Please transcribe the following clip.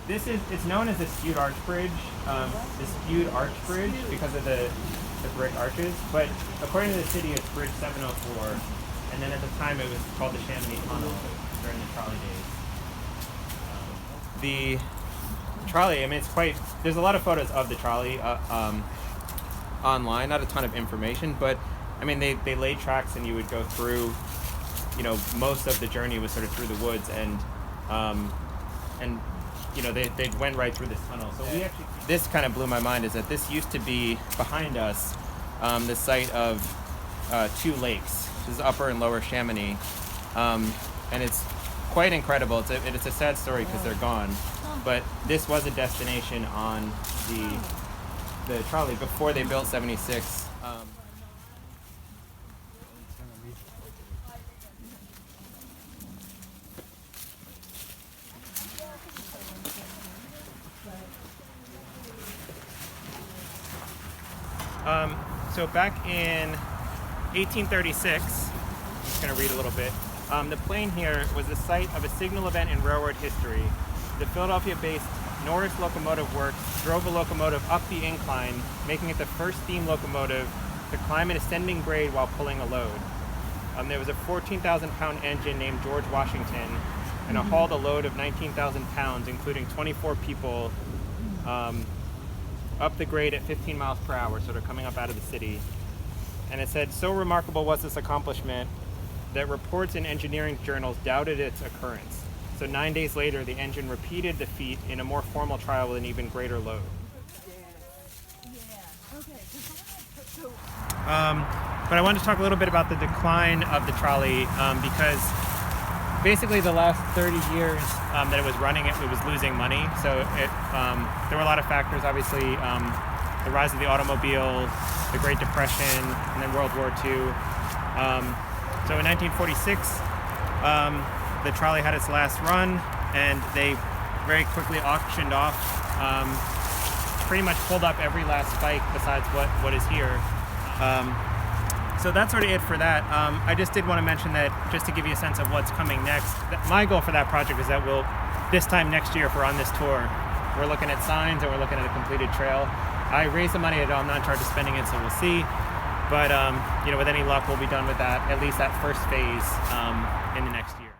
It's known as the Skewed Arch Bridge, the Skewed Arch Bridge because of the brick arches. But according to the city, it's Bridge 704, and then at the time it was called the Chamonix Tunnel during the trolley days. The trolley, I mean, there's a lot of photos of the trolley online, not a ton of information, but I mean, they laid tracks and you would go through, most of the journey was sort of through the woods and they went right through this tunnel. So this kind of blew my mind, is that this used to be behind us, the site of two lakes. This is Upper and Lower Chamonix, and it's quite incredible. It's a sad story because they're gone, but this was a destination on the trolley before they built 76. So back in 1836, I'm just going to read a little bit. The plain here was the site of a signal event in railroad history. The Philadelphia-based Norris Locomotive Works drove a locomotive up the incline, making it the first steam locomotive to climb an ascending grade while pulling a load. There was a 14,000-pound engine named George Washington, and it hauled a load of 19,000 pounds, including 24 people, up the grade at 15 miles per hour, sort of coming up out of the city. And it said, so remarkable was this accomplishment that reports in engineering journals doubted its occurrence. So 9 days later, the engine repeated the feat in a more formal trial with an even greater load. But I wanted to talk a little bit about the decline of the trolley, because basically the last 30 years that it was running, it was losing money. So there were a lot of factors, obviously, the rise of the automobile, the Great Depression, and then World War II. So in 1946, the trolley had its last run, and they very quickly auctioned off, pretty much pulled up every last spike besides what is here. So that's sort of it for that. I just did want to mention that, just to give you a sense of what's coming next. My goal for that project is that this time next year, if we're on this tour, we're looking at signs and we're looking at a completed trail. I raised the money, I'm not in charge of spending it, so we'll see. But with any luck, we'll be done with that, at least that first phase, in the next year.